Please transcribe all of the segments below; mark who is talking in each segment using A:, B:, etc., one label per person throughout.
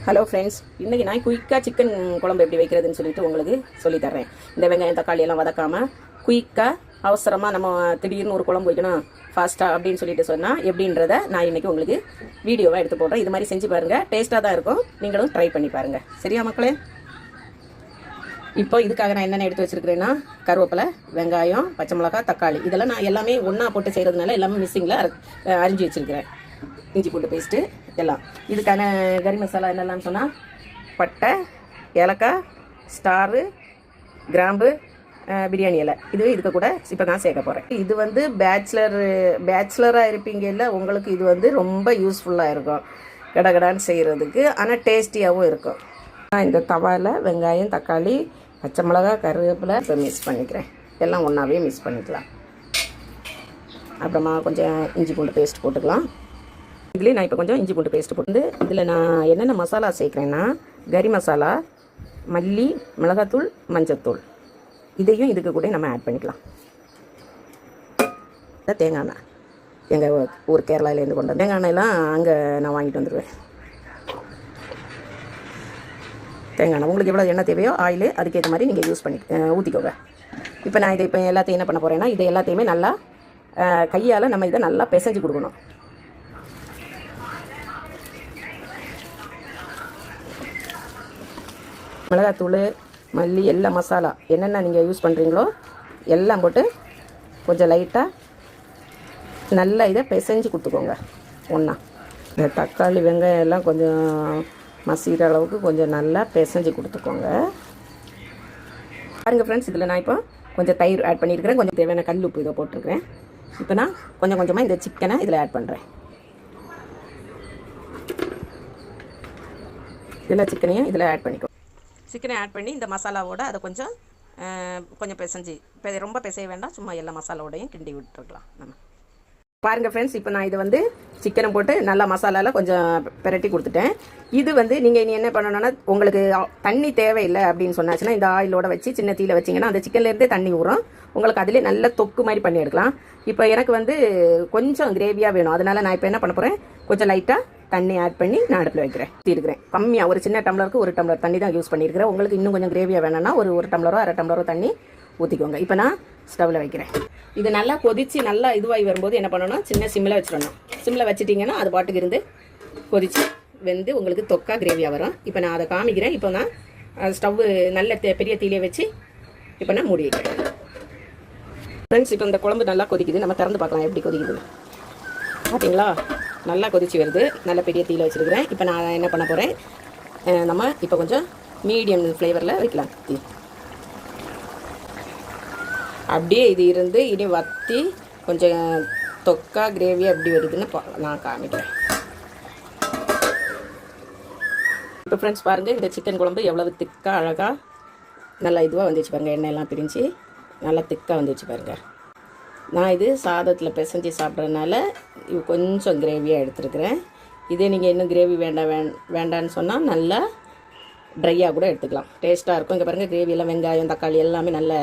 A: Hello friends, இன்றைக்கி நான் குயிக்காக சிக்கன் குழம்பு எப்படி வைக்கிறதுன்னு சொல்லிட்டு உங்களுக்கு சொல்லித்தர்றேன். இந்த வெங்காயம் தக்காளி எல்லாம் வதக்காமல் குயிக்காக அவசரமாக நம்ம திடீர்னு ஒரு குழம்பு வைக்கணும் ஃபாஸ்ட்டாக அப்படின்னு சொல்லிட்டு சொன்னால் எப்படின்றத நான் இன்றைக்கி உங்களுக்கு வீடியோவாக எடுத்து போடுறேன். இது மாதிரி செஞ்சு பாருங்கள், டேஸ்ட்டாக தான் இருக்கும். நீங்களும் ட்ரை பண்ணி பாருங்கள். சரியா மக்களே? இப்போ இதுக்காக நான் என்னென்ன எடுத்து வச்சுருக்கிறேன்னா, கருவேப்பிலை, வெங்காயம், பச்சை மிளகாய், தக்காளி இதெல்லாம் நான் எல்லாமே ஒன்றா போட்டு செய்கிறதுனால எல்லாமே மிக்சிங்கில் அரிஞ்சு வச்சுருக்கிறேன். இஞ்சி பூண்டு பேஸ்ட்டு எல்லாம். இதுக்கான கறி மசாலா என்னெல்லாம் சொன்னால், பட்டை, ஏலக்காய், ஸ்டாரு, கிராம்பு, பிரியாணி இலை, இதுவே இதுக்கு கூட இப்போ நான் சேர்க்க போகிறேன். இது வந்து பேச்சுலராக இருப்பீங்க இல்லை, உங்களுக்கு இது வந்து ரொம்ப யூஸ்ஃபுல்லாக இருக்கும் கடகடான்னு செய்கிறதுக்கு. ஆனால் டேஸ்டியாகவும் இருக்கும். இந்த தவாவில் வெங்காயம், தக்காளி, பச்சை மிளகாய், கருவேப்பிலை இப்போ மிக்ஸ் பண்ணிக்கிறேன். எல்லாம் ஒன்றாவே மிக்ஸ் பண்ணிக்கலாம். அப்புறமா கொஞ்சம் இஞ்சி பூண்டு பேஸ்ட் போட்டுக்கலாம். இதுலேயே நான் இப்போ கொஞ்சம் இஞ்சி பூண்டு பேஸ்ட்டு போட்டு இதில் நான் என்னென்ன மசாலா சேர்க்குறேன்னா, கறி மசாலா, மல்லி, மிளகாத்தூள், மஞ்சத்தூள் இதையும் இதுக்கு கூட நம்ம ஆட் பண்ணிக்கலாம். தேங்காய் எண்ணெய், எங்கள் ஊர் கேரளாவிலேருந்து கொண்டு தேங்காய் எண்ணெயெல்லாம் அங்கே நான் வாங்கிட்டு வந்துடுவேன். தேங்காய் எண்ணெய் உங்களுக்கு எவ்வளோ எண்ணெய் தேவையோ ஆயில் அதுக்கேற்ற மாதிரி நீங்கள் யூஸ் பண்ணி ஊற்றிக்கோங்க. இப்போ நான் இதை எல்லாத்தையும் என்ன பண்ண போகிறேன்னா, இதை எல்லாத்தையுமே நல்லா கையால் நம்ம இதை நல்லா பிசைஞ்சு கொடுக்கணும். மிளகாத்தூள், மல்லி, எல்லா மசாலா என்னென்ன நீங்கள் யூஸ் பண்ணுறீங்களோ எல்லாம் போட்டு கொஞ்சம் லைட்டாக நல்லா இதை பிசைஞ்சு கொடுத்துக்கோங்க ஒன்றா. இந்த தக்காளி, வெங்காயம் எல்லாம் கொஞ்சம் மசிகிற அளவுக்கு கொஞ்சம் நல்லா பிசைஞ்சு கொடுத்துக்கோங்க. பாருங்கள் ஃப்ரெண்ட்ஸ், இதில் நான் இப்போ கொஞ்சம் தயிர் ஆட் பண்ணியிருக்கிறேன். கொஞ்சம் தேவையான கல் உப்பு இதை போட்டிருக்கிறேன். இப்போ நான் கொஞ்சம் கொஞ்சமாக இந்த சிக்கனை இதில் ஆட் பண்ணுறேன். இதில் சிக்கனையும் இதில் ஆட் பண்ணிக்கோ. சிக்கனை ஆட் பண்ணி இந்த மசாலாவோட அதை கொஞ்சம் பிசைஞ்சு, ரொம்ப பிசைய வேண்டாம், சும்மா எல்லா மசாலாவோடையும் கிண்டி விட்டுருக்கலாம் நம்ம. பாருங்கள் ஃப்ரெண்ட்ஸ், இப்போ நான் இது வந்து சிக்கனை போட்டு நல்லா மசாலாவில் கொஞ்சம் பிரட்டி கொடுத்துட்டேன். இது வந்து நீங்கள் இனி என்ன பண்ணணும்னா, உங்களுக்கு தண்ணி தேவையில்லை அப்படின்னு சொன்னாச்சுன்னா இந்த ஆயிலோட வச்சு சின்ன தீயில் வச்சிங்கன்னா அந்த சிக்கன்லேருந்தே தண்ணி ஊறும். உங்களுக்கு அதிலே நல்ல தொக்கு மாதிரி பண்ணி எடுக்கலாம். இப்போ எனக்கு வந்து கொஞ்சம் கிரேவியாக வேணும், அதனால் நான் இப்போ என்ன பண்ண போகிறேன், கொஞ்சம் லைட்டாக தண்ணி ஆட் பண்ணி நான் அடுப்பில் வைக்கிறேன். ஊற்றிருக்கிறேன் கம்மியாக, ஒரு சின்ன டம்ளருக்கு 1 டம்ளர் தண்ணி தான் யூஸ் பண்ணியிருக்கிறேன். உங்களுக்கு இன்னும் கொஞ்சம் கிரேவியாக வேணும்னா ஒரு டம்ளரோ 1/2 டம்ளரோ தண்ணி ஊற்றிக்கோங்க. இப்போ நான் ஸ்டவ்வில் வைக்கிறேன். இது நல்லா கொதித்து நல்லா இதுவாகி வரும்போது என்ன பண்ணணும், சின்ன சிம்மில் வச்சிடணும். சிம்மில் வச்சிட்டிங்கன்னா அது பாட்டுக்கு இருந்து கொதித்து வெந்து உங்களுக்கு தொக்கா கிரேவியாக வரும். இப்போ நான் அதை காமிக்கிறேன். இப்போ நான் ஸ்டவ்வு நல்ல பெரிய தீலையை வச்சு இப்போ நான் மூடி வைக்கிறேன். ஃப்ரெண்ட்ஸ், இப்போ இந்த குழம்பு நல்லா கொதிக்குது. நம்ம திறந்து பார்க்கலாம் எப்படி கொதிக்குது. பார்த்தீங்களா, நல்லா கொதிச்சு வருது. நல்ல பெரிய தீயில் வச்சுருக்கிறேன். இப்போ நான் என்ன பண்ண போகிறேன், நம்ம இப்போ கொஞ்சம் மீடியம் ஃப்ளேவரில் வைக்கலாம். தீ அப்படியே இது இருந்து இனி வற்றி கொஞ்சம் தொக்கா கிரேவியாக எப்படி வருதுன்னு நான் காமிக்கிறேன். இப்போ ஃப்ரெண்ட்ஸ் பாருங்கள், இந்த சிக்கன் குழம்பு எவ்வளவு திக்காக அழகாக நல்லா இதுவாக வந்துச்சு பாருங்கள். எண்ணெயெல்லாம் பிரிஞ்சு நல்லா திக்காக வந்துச்சு பாருங்கள். நான் இது சாதத்தில் பிசைஞ்சு சாப்பிட்றதுனால இது கொஞ்சம் கிரேவியாக எடுத்துருக்கிறேன். இதே நீங்கள் இன்னும் கிரேவி வேண்டான்னு சொன்னால் நல்லா ட்ரையாக கூட எடுத்துக்கலாம், டேஸ்ட்டாக இருக்கும். இங்கே பாருங்கள், கிரேவியெல்லாம் வெங்காயம் தக்காளி எல்லாமே நல்லா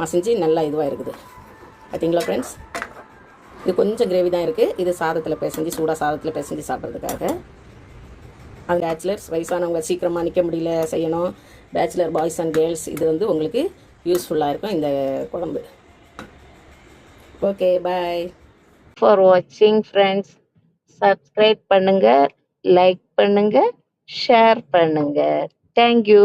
A: மசிஞ்சு நல்லா இதுவாக இருக்குது. பார்த்தீங்களா ஃப்ரெண்ட்ஸ், இது கொஞ்சம் கிரேவி தான் இருக்குது. இது சாதத்தில் பிசைஞ்சு சூடாக சாதத்தில் பிசைஞ்சு சாப்பிட்றதுக்காக. அது பேச்சுலர்ஸ், வயசானவங்க சீக்கிரமாக நிற்க முடியல செய்யணும், பேச்சுலர் பாய்ஸ் அண்ட் கேர்ள்ஸ் இது வந்து உங்களுக்கு யூஸ்ஃபுல்லாக இருக்கும் இந்த குழம்பு. ஓகே, பாய்
B: ஃபார் வாட்சிங் ஃப்ரெண்ட்ஸ். சப்ஸ்கிரைப் பண்ணுங்க, லைக் பண்ணுங்க, ஷேர் பண்ணுங்க. தேங்க்யூ.